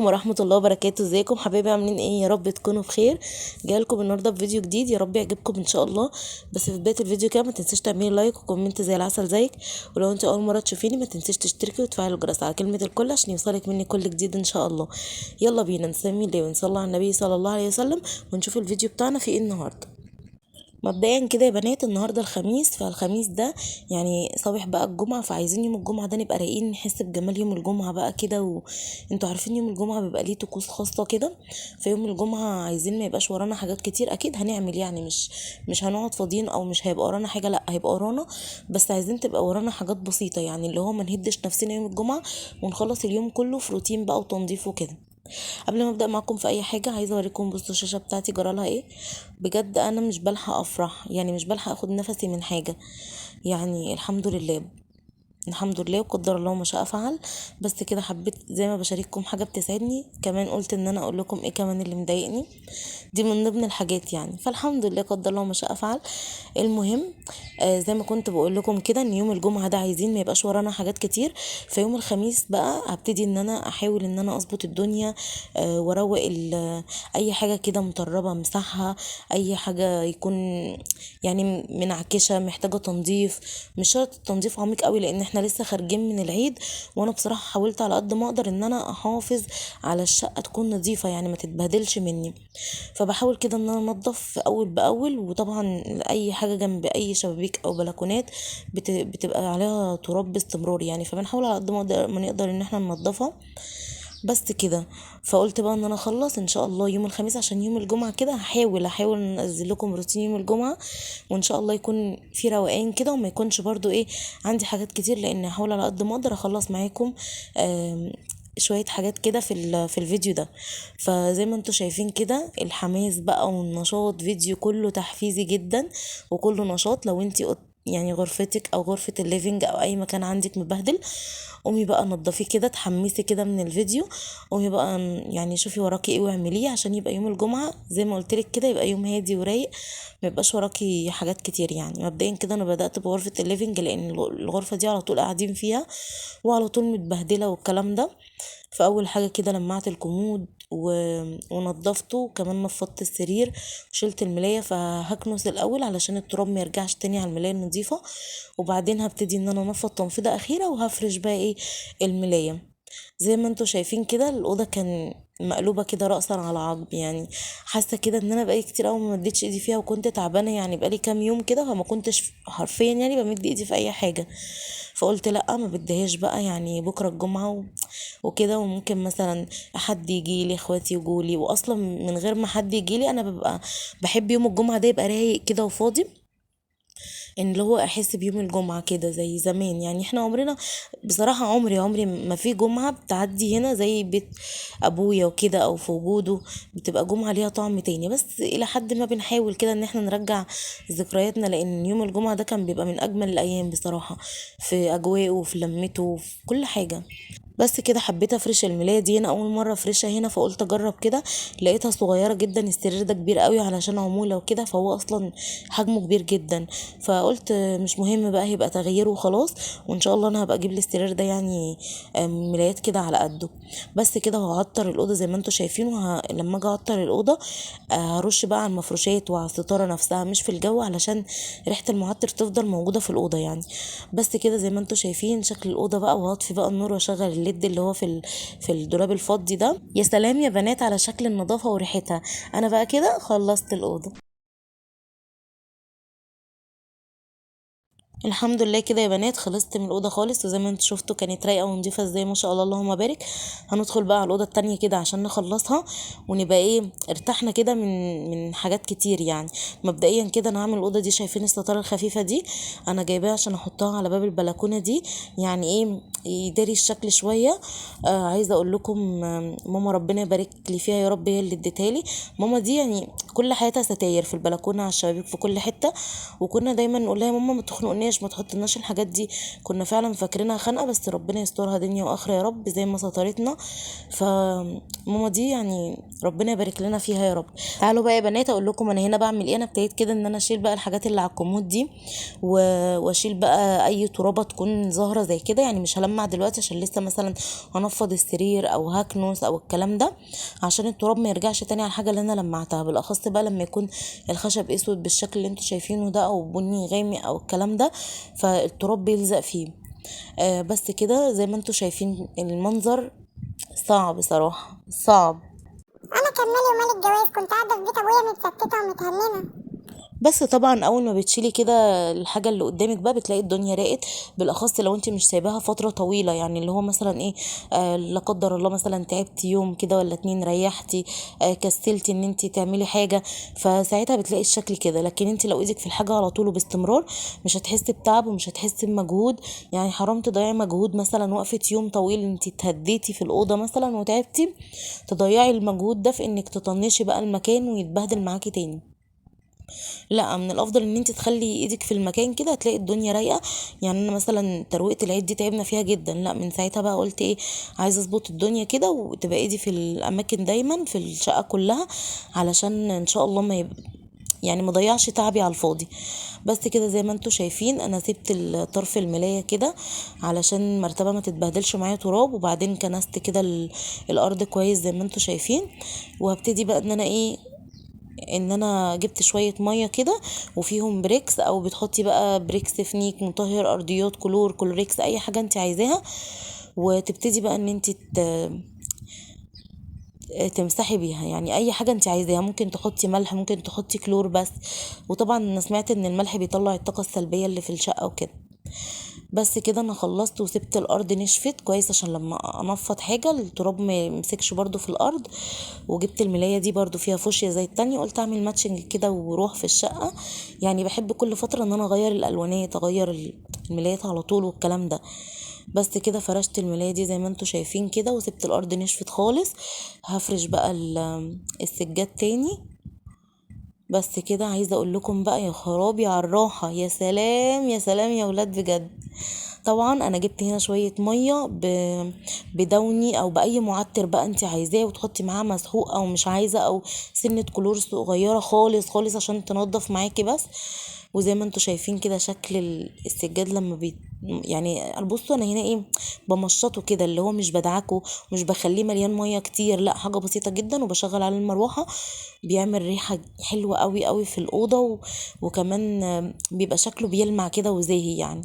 ورحمة الله وبركاته. ازيكم حبايبي؟ عاملين ايه؟ يا رب تكونوا بخير. جايلكم النهارده بفيديو جديد، يا رب يعجبكم ان شاء الله. بس في بداية الفيديو كده ما تنسيش تعملي لايك وكومنت زي العسل زيك، ولو انت اول مرة تشوفيني ما تنسيش تشتركي وتفعلي الجرس على كلمة الكل عشان يوصلك مني كل جديد ان شاء الله. يلا بينا نسمي الله ونصلي على النبي صلى الله عليه وسلم ونشوف الفيديو بتاعنا في ايه النهارده. مبدئيا كده يا بنات، النهارده الخميس، فالخميس ده يعني صباح بقى الجمعه، فعايزين يوم الجمعه ده نبقى رايقين، نحس بجمال يوم الجمعه بقى كده. وانتوا عارفين يوم الجمعه بيبقى ليه طقوس خاصه كده. فيوم الجمعه عايزين ما يبقاش ورانا حاجات كتير، اكيد هنعمل يعني مش هنقعد فاضيين او مش هيبقى ورانا حاجه، لا هيبقى ورانا، بس عايزين تبقى ورانا حاجات بسيطه، يعني اللي هو ما نهدش نفسنا يوم الجمعه ونخلص اليوم كله في روتين بقى وتنظيف وكده. قبل ما ابدا معاكم في اي حاجه عايزه اوريكم، بصوا الشاشه بتاعتي جرالها ايه. بجد انا مش بلحق افرح، يعني مش بلحق اخد نفسي من حاجه. يعني الحمد لله، الحمد لله وقدر الله ما شاء فعل. بس كده حبيت زي ما بشارككم حاجه بتسعدني، كمان قلت ان انا اقول لكم ايه كمان اللي مضايقني. دي من ضمن الحاجات يعني، فالحمد لله قدر الله ما شاء فعل. المهم، زي ما كنت بقول لكم كده ان يوم الجمعه ده عايزين ما يبقاش ورانا حاجات كتير. فيوم الخميس بقى هبتدي ان انا احاول ان انا اظبط الدنيا، واروق اي حاجه كده مطربه امسحها، اي حاجه يكون يعني منعكشه محتاجه تنظيف. مش شرط التنظيف عميق قوي لان احنا لسه خارجين من العيد، وانا بصراحه حاولت على قد ما اقدر ان انا احافظ على الشقه تكون نظيفه، يعني ما تتبهدلش مني. فبحاول كده ان انا انضف اول باول، وطبعا اي حاجه جنب اي شبابيك او بلكونات بتبقى عليها تراب باستمرار يعني، فبنحاول على قد ما نقدر ان احنا ننضفها. بس كده. فقلت بقى ان انا اخلص ان شاء الله يوم الخميس، عشان يوم الجمعه كده هحاول انزل لكم روتين يوم الجمعه، وان شاء الله يكون في روقان كده وما يكونش برضو ايه عندي حاجات كتير، لان هحاول على قد ما اقدر اخلص معاكم شوية حاجات كده في الفيديو ده. فزي ما انتوا شايفين كده الحماس بقى والنشاط، فيديو كله تحفيزي جدا وكله نشاط. لو انتي يعني غرفتك او غرفة الليفينج او اي مكان عندك مبهدل، قومي بقى نضفيه كده، تحمسي كده من الفيديو. قومي بقى يعني شوفي وراكي ايه واعمليه عشان يبقى يوم الجمعة زي ما قلت لك كده يبقى يوم هادي ورايق، ما يبقاش وراكي حاجات كتير. يعني مبدئيا كده انا بدأت بغرفة الليفينج لان الغرفة دي على طول قاعدين فيها وعلى طول متبهدلة والكلام ده. فاول حاجه كده لمعت الكومود ونضفته، وكمان نفضت السرير وشلت الملايه، فهكنس الاول علشان التراب ما يرجعش تاني على الملايه النظيفه، وبعدين هبتدي ان انا انفض تنفيضه اخيره وهفرش بقى ايه الملايه. زي ما انتوا شايفين كده الاوضه كان مقلوبه كده راسا على عقب، يعني حاسه كده ان انا بقالي كتير قوي ما مديتش ايدي فيها وكنت تعبانه، يعني بقالي كام يوم كده فما كنتش حرفيا يعني بمد ايدي في اي حاجه. فقلت لا ما بديهاش بقى، يعني بكره الجمعه وكده، وممكن مثلا حد يجي لي، اخواتي يجولي، واصلا من غير ما حد يجي لي انا ببقى بحب يوم الجمعه ده يبقى رايق كده وفاضي، ان اللي هو احس بيوم الجمعه كده زي زمان. يعني احنا عمرنا بصراحه عمري ما في جمعه بتعدي هنا زي بيت ابويا وكده او في وجوده، بتبقى جمعه ليها طعم تاني. بس الى حد ما بنحاول كده ان احنا نرجع ذكرياتنا، لان يوم الجمعه ده كان بيبقى من اجمل الايام بصراحه، في اجواءه وفي لمته وفي كل حاجه. بس كده حبيت افرش الملايه دي، انا اول مره افرشها هنا فقلت اجرب كده. لقيتها صغيره جدا، السرير ده كبير قوي علشان عموله وكده، فهو اصلا حجمه كبير جدا. فقلت مش مهم بقى، هيبقى تغيير وخلاص، وان شاء الله انا هبقى اجيب السرير ده يعني ملايات كده على قده. بس كده وهعطر الاوضه زي ما انتم شايفين، لما اجي اعطر الاوضه هرش بقى على المفروشات وعلى الستاره نفسها مش في الجو، علشان ريحه المعطر تفضل موجوده في الاوضه يعني. بس كده زي ما انتم شايفين شكل الاوضه بقى، وهطفي بقى النور واشغل الليد اللي هو في الدولاب الفضي ده. يا سلام يا بنات على شكل النظافه وريحتها. انا بقى كده خلصت الاوضه، الحمد لله كده يا بنات خلصت من الاوضه خالص، وزي ما انتوا شفتوا كانت رايقه ونضيفه ازاي، ما شاء الله اللهم بارك. هندخل بقى على الاوضه التانية كده عشان نخلصها ونبقى ايه ارتحنا كده من حاجات كتير يعني. مبدئيا كده انا هعمل الاوضه دي، شايفين الستاره الخفيفه دي انا جايباها عشان احطها على باب البلكونه دي، يعني ايه يداري الشكل شويه. عايزه اقول لكم ماما ربنا يبارك لي فيها يا رب، هي اللي اديتها لي. ماما دي يعني كل حياتها ستاير في البلكونه على الشبابيك في كل حته، وكنا دايما نقول لها يا ماما ما تخنقناش تحطلناش ما تحطلناش الحاجات دي. كنا فعلا فاكرينها خنقه، بس ربنا يسترها دنيا واخره يا رب زي ما سترتنا. فماما دي يعني ربنا يبارك لنا فيها يا رب. تعالوا بقى يا بنات اقول لكم انا هنا بعمل ايه. انا ابتديت كده ان انا اشيل بقى الحاجات اللي على الكومود دي واشيل بقى اي ترابه تكون ظاهره زي كده. يعني مش هلمع دلوقتي عشان لسه مثلا هنفض السرير او هكنس او الكلام ده، عشان التراب ما يرجعش تاني على الحاجه اللي انا لمعتها. بالاخص بقى لما يكون الخشب اسود بالشكل اللي انتوا شايفينه ده او بني غامق او الكلام ده، فالتراب بيلزق فيه. بس كده زي ما انتوا شايفين المنظر صعب صراحه صعب. انا كان مالي ومال الجواز، كنت قاعده في بيت ابويا متستته ومتهننه. بس طبعا اول ما بتشيلي كده الحاجه اللي قدامك بقى بتلاقي الدنيا راقت. بالاخص لو انت مش سايباها فتره طويله، يعني اللي هو مثلا ايه، لا قدر الله مثلا تعبتي يوم كده ولا اتنين ريحتي، كسلتي ان انت تعملي حاجه، فساعتها بتلاقي الشكل كده. لكن انت لو ايدك في الحاجه على طول وباستمرار مش هتحسي بتعب ومش هتحسي بمجهود. يعني حرام تضيعي مجهود، مثلا وقفه يوم طويل انت اتهديتي في الاوضه مثلا وتعبتي، تضيعي المجهود ده في انك تطنشي بقى المكان ويتبهدل معاكي تاني. لا، من الافضل ان انت تخلي ايدك في المكان كده هتلاقي الدنيا رايقه. يعني انا مثلا ترويقه العيد دي تعبنا فيها جدا، لا من ساعتها بقى قلت ايه، عايزه اظبط الدنيا كده وتبقى ايدي في الاماكن دايما في الشقه كلها، علشان ان شاء الله ما يعني ما ضيعش تعبي على الفاضي. بس كده زي ما انتوا شايفين انا سبت طرف الملايه كده علشان المرتبه ما تتبهدلش معايا تراب، وبعدين كنست كده الارض كويس زي ما انتوا شايفين. وهبتدي بقى ان انا ايه، ان انا جبت شويه ميه كده وفيهم بريكس، او بتحطي بقى بريكس فنيك مطهر ارضيات كلور كلوريكس اي حاجه انت عايزاها، وتبتدي بقى ان انت تمسحي بيها. يعني اي حاجه انت عايزاها، ممكن تحطي ملح ممكن تحطي كلور بس. وطبعا انا سمعت ان الملح بيطلع الطاقه السلبيه اللي في الشقه وكده. بس كده انا خلصت وسبت الارض نشفت كويس عشان لما انفض حاجه التراب ما يمسكش برضو في الارض. وجبت الملايه دي برضو فيها فوشيا زي التانية، قلت اعمل ماتشنج كده وروح في الشقه. يعني بحب كل فتره ان انا اغير الالوانات، اغير الملايات على طول والكلام ده. بس كده فرشت الملايه دي زي ما انتوا شايفين كده وسبت الارض نشفت خالص. هفرش بقى السجاد تاني. بس كده عايزه اقول لكم بقى يا خرابي على الراحه، يا سلام يا سلام يا ولاد بجد. طبعا انا جبت هنا شويه ميه بدوني او باي معطر بقى انت عايزاه، وتحطي معاه مسحوق او مش عايزه، او سنه كلور صغيره خالص خالص عشان تنضف معاكي بس. وزي ما انتوا شايفين كده شكل السجاد لما يعني بصوا انا هنا ايه، بمشطه كده اللي هو مش بدعكه، مش بخليه مليان ميه كتير، لا حاجه بسيطه جدا. وبشغل على المروحه بيعمل ريحه حلوه قوي قوي في الاوضه وكمان بيبقى شكله بيلمع كده وزاهي يعني.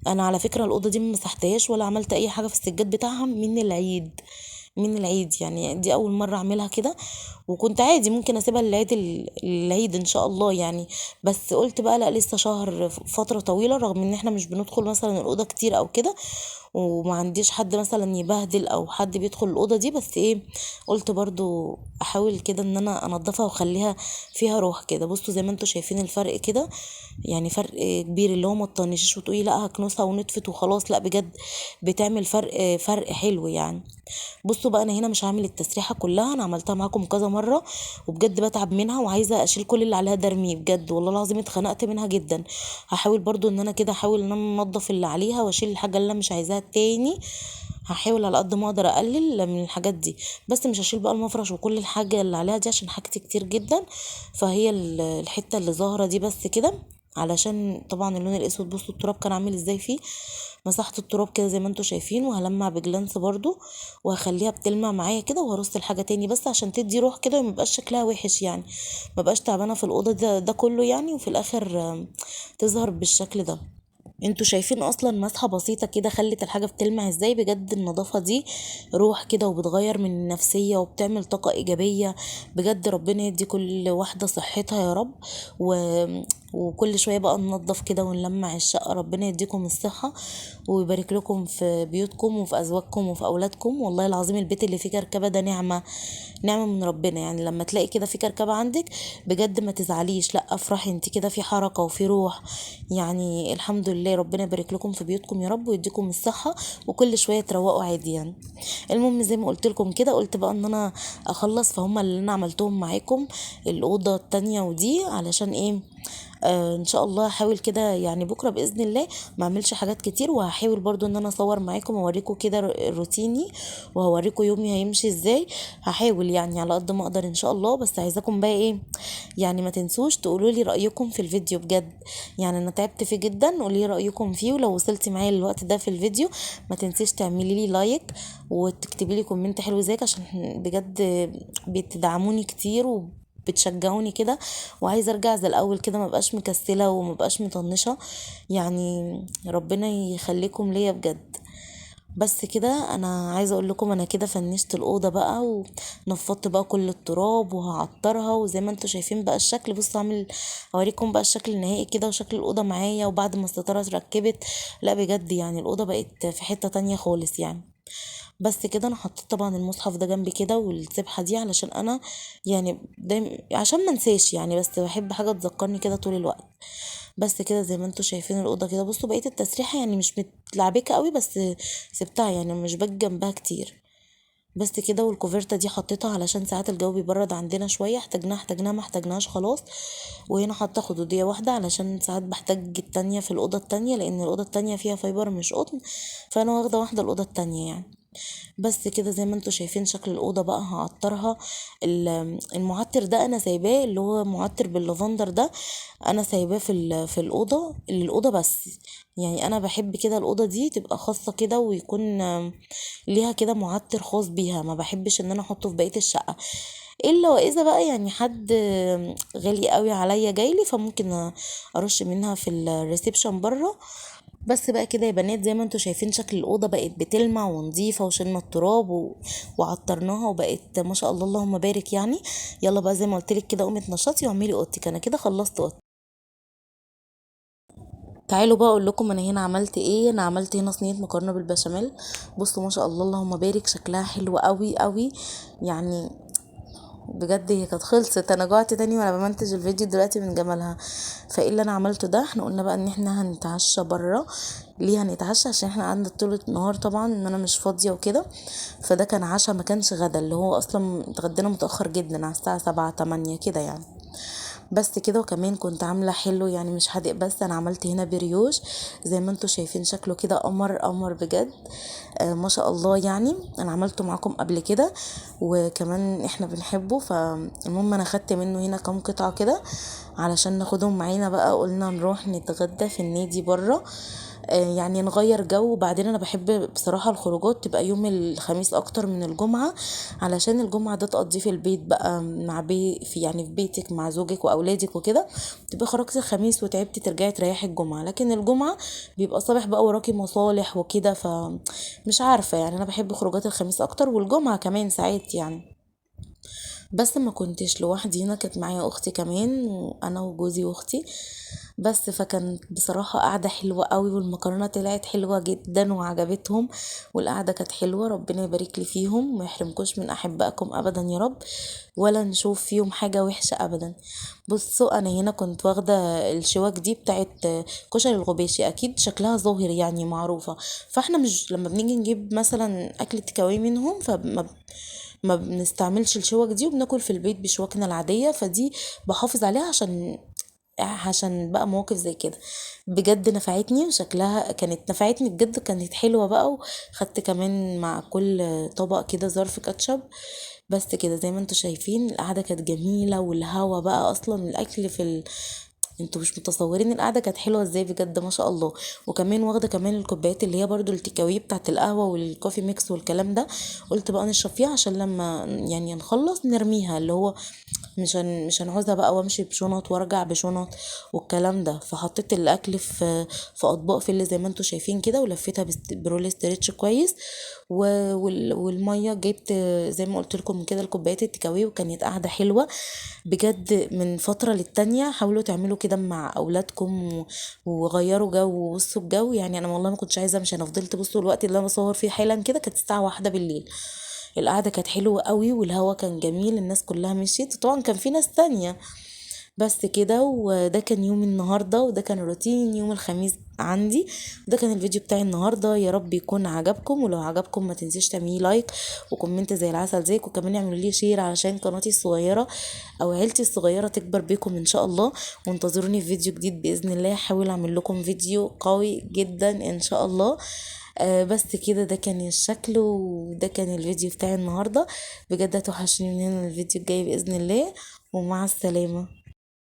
انا على فكره الاوضه دي ما مسحتهاش ولا عملت اي حاجه في السجاد بتاعها من العيد، من العيد. يعني دي اول مره اعملها كده، وكنت عادي ممكن اسيبها للعيد العيد ان شاء الله يعني. بس قلت بقى لا، لسه شهر فتره طويله، رغم ان احنا مش بندخل مثلا الاوضه كتير او كده، وما عنديش حد مثلا يبهدل او حد بيدخل الاوضه دي. بس ايه، قلت برضو احاول كده ان انا انضفها واخليها فيها روح كده. بصوا زي ما انتوا شايفين الفرق كده، يعني فرق كبير. اللي هو ما تطنشيش وتقولي لا هكنسها ونطفت وخلاص، لا بجد بتعمل فرق حلو يعني. بصوا بقى انا هنا مش هعمل التسريحه كلها، انا عملتها معاكم كذا مره وبجد بتعب منها وعايزه اشيل كل اللي عليها ده ارميه بجد، والله العظيم اتخنقت منها جدا. هحاول برضو ان انا كده احاول ان انا انضف اللي عليها واشيل الحاجه اللي انا مش عايزاها تاني. هحاول على قد ما اقدر اقلل من الحاجات دي، بس مش هشيل بقى المفرش وكل الحاجه اللي عليها دي عشان حاجتي كتير جدا. فهي الحته اللي ظاهره دي بس كده، علشان طبعا اللون الاسود. بصوا التراب كان عامل ازاي فيه. مسحت التراب كده زي ما انتوا شايفين، وهلمع بجلانس برضو وهخليها بتلمع معايا كده، وهرص الحاجه تاني بس عشان تدي روح كده وميبقاش شكلها وحش يعني، مبقاش تعبانه في الاوضه ده كله يعني، وفي الاخر تظهر بالشكل ده. انتوا شايفين اصلا مسحه بسيطه كده خلت الحاجه بتلمع ازاي. بجد النظافه دي روح كده وبتغير من النفسيه وبتعمل طاقه ايجابيه. بجد ربنا يدي كل واحده صحتها يا رب. و... وكل شويه بقى ننظف كده ونلمع الشقه. ربنا يديكم الصحه ويبارك لكم في بيوتكم وفي ازواجكم وفي اولادكم. والله العظيم البيت اللي فيه كركبه ده نعمه، نعمه من ربنا. يعني لما تلاقي كده في كركبه عندك بجد ما تزعليش، لا افرحي، انت كده في حركه وفي روح. يعني الحمد لله، ربنا يبارك لكم في بيوتكم يا رب ويديكم الصحه، وكل شويه تروقوا عادي يعني. المهم زي ما قلت لكم كده، قلت بقى ان انا اخلص فهم اللي انا عملتهم معاكم الاوضه التانية ودي، علشان ايه ان شاء الله هحاول كده يعني بكره باذن الله ما اعملش حاجات كتير، وهحاول برضو ان انا اصور معاكم واوريكم كده روتيني، وهوريكم يومي هيمشي ازاي. هحاول يعني على قد ما اقدر ان شاء الله. بس عايزاكم بقى ايه، يعني ما تنسوش تقولوا لي رايكم في الفيديو بجد. يعني انا تعبت فيه جدا، قولي لي رايكم فيه. ولو وصلتي معايا للوقت ده في الفيديو ما تنسيش تعملي لي لايك وتكتبي لي كومنت حلو زيك، عشان بجد بتدعموني كتير بتشجعوني كده، وعايزه ارجع زي الاول كده، ما بقاش مكسله وما بقاش مطنشه. يعني ربنا يخليكم ليا بجد. بس كده انا عايزه اقول لكم انا كده فنشت الاوضه بقى، ونفضت بقى كل التراب وهعطرها، وزي ما انتم شايفين بقى الشكل. بصوا اعمل اوريكم بقى الشكل النهائي كده وشكل الاوضه معايا، وبعد ما الستاره اتركبت. لا بجد يعني الاوضه بقت في حته تانية خالص يعني. بس كده انا حطيت طبعا المصحف ده جنبي كده والسبحه دي، علشان انا يعني دايما عشان ما انساش يعني، بس بحب حاجه تذكرني كده طول الوقت. بس كده زي ما انتوا شايفين الاوضه كده. بصوا بقيه التسريحه يعني مش متلعبكه قوي، بس سبتها يعني مش باجي جنبها كتير. بس كده. والكوفرته دي حطيتها علشان ساعات الجو بيبرد عندنا شويه، احتاجناها ما احتاجناهاش خلاص. وهنا حاطه خدوديه واحده علشان ساعات بحتاج التانية في الاوضه التانية، لان الاوضه التانية فيها فايبر مش قطن، فانا واخده واحده الاوضه التانية يعني. بس كده زي ما انتوا شايفين شكل الأوضة بقى هعطرها. المعطر ده انا سايباه، اللي هو معطر باللافندر ده، انا سايباه في الأوضة الأوضة بس. يعني انا بحب كده الأوضة دي تبقى خاصة كده، ويكون ليها كده معطر خاص بيها، ما بحبش ان انا احطه في بقية الشقة. الا واذا بقى يعني حد غالي قوي عليا جايلي، فممكن ارش منها في الريسبشن بره. بس بقى كده يا بنات زي ما انتوا شايفين شكل الأوضة بقت بتلمع ونظيفة، وشلنا التراب وعطرناها، وبقت ما شاء الله اللهم بارك يعني. يلا بقى زي ما قلت لك كده قومي اتنشطي واعملي اوضتك. انا كده خلصت اوضتي. تعالوا بقى اقول لكم انا هنا عملت ايه. انا عملت هنا صينيه مكرونه بالبشاميل. بصوا ما شاء الله اللهم بارك، شكلها حلو قوي قوي يعني. بجد هي كانت خلصت، انا جوعت تاني وانا بمنتج الفيديو دلوقتي من جمالها. فايه اللي انا عملته ده، احنا قلنا بقى ان احنا هنتعشى بره. ليه هنتعشى؟ عشان احنا قعدنا طول النهار طبعا ان انا مش فاضيه وكده. فده كان عشاء ما كانش غدا، اللي هو اصلا اتغدينا متاخر جدا على الساعه 7 8 كده يعني. بس كده. وكمان كنت عامله حلو يعني مش حادق بس، انا عملت هنا بريوش زي ما انتوا شايفين شكله كده قمر قمر بجد. ما شاء الله يعني. انا عملته معاكم قبل كده وكمان احنا بنحبه. فالمهم انا خدت منه هنا كام قطعه كده علشان ناخدهم معانا بقى. قلنا نروح نتغدى في النادي بره، يعني نغير جو. وبعدين انا بحب بصراحة الخروجات تبقى يوم الخميس اكتر من الجمعة، علشان الجمعة ده تقضيه في البيت بقى مع في يعني في بيتك مع زوجك واولادك وكده. تبقى خرجتي الخميس وتعبتي ترجعي تريحي الجمعة، لكن الجمعة بيبقى صباح بقى وراكي مصالح وكده. فمش عارفة يعني انا بحب خروجات الخميس اكتر، والجمعة كمان ساعات يعني. بس ما كنتش لوحدي هنا، كانت معايا اختي كمان، وانا وجوزي واختي. بس فكان بصراحة قعدة حلوة قوي، والمكرونة طلعت حلوة جدا وعجبتهم. والقعدة كانت حلوة، ربنا يبارك لي فيهم وما يحرمكوش من احبائكم ابدا يا رب، ولا نشوف فيهم حاجة وحشة ابدا. بصوا انا هنا كنت واخدة الشواك دي بتاعت كشري الغباشي، اكيد شكلها ظاهر يعني معروفة. فاحنا مش لما بنيجي نجيب مثلا اكل تكاوي منهم ما بنستعملش الشوك دي، وبناكل في البيت بشوكنا العادية. فدي بحافظ عليها عشان بقى مواقف زي كده. بجد نفعتني، وشكلها كانت نفعتني بجد، كانت حلوة بقى. وخدت كمان مع كل طبق كده ظرف كاتشب. بس كده زي ما انتوا شايفين القعدة كانت جميلة، والهوا بقى اصلا الاكل انتوا مش متصورين القعده كانت حلوه ازاي بجد ما شاء الله. وكمان واخده كمان الكوبايات اللي هي برضو التيكاوي بتاعت القهوه والكوفي ميكس والكلام ده. قلت بقى نشرب فيها عشان لما يعني نخلص نرميها، اللي هو مش هنعوزها بقى وامشي بشنط وارجع بشنط والكلام ده. فحطيت الاكل في اطباق اللي زي ما انتوا شايفين كده، ولفيتها برول استريتش كويس. والميه جبت زي ما قلت لكم كده الكوبايات التكاوي، وكانت قاعده حلوه بجد. من فتره للتانيه حاولوا تعملوا كده مع اولادكم وغيروا جو وبصوا الجو. يعني انا والله ما كنتش عايزه امشي، انا فضلت بصوا الوقت اللي انا بصور فيه حالا كده كانت الساعه 1 بالليل. القعدة كانت حلوة قوي، والهوا كان جميل، الناس كلها مشيت، وطبعا كان في ناس تانية. بس كده. وده كان يوم النهاردة، وده كان روتين يوم الخميس عندي. ده كان الفيديو بتاعي النهارده، يا رب يكون عجبكم، ولو عجبكم ما تنسيش تعملي لايك وكومنت زي العسل زيك، وكمان اعملوا لي شير علشان قناتي الصغيره او عيلتي الصغيره تكبر بيكم ان شاء الله. وانتظروني في فيديو جديد باذن الله، هحاول اعمل لكم فيديو قوي جدا ان شاء الله. بس كده، ده كان الشكل وده كان الفيديو بتاعي النهارده. بجد هتوحشوني من هنا الفيديو الجاي باذن الله، ومع السلامه.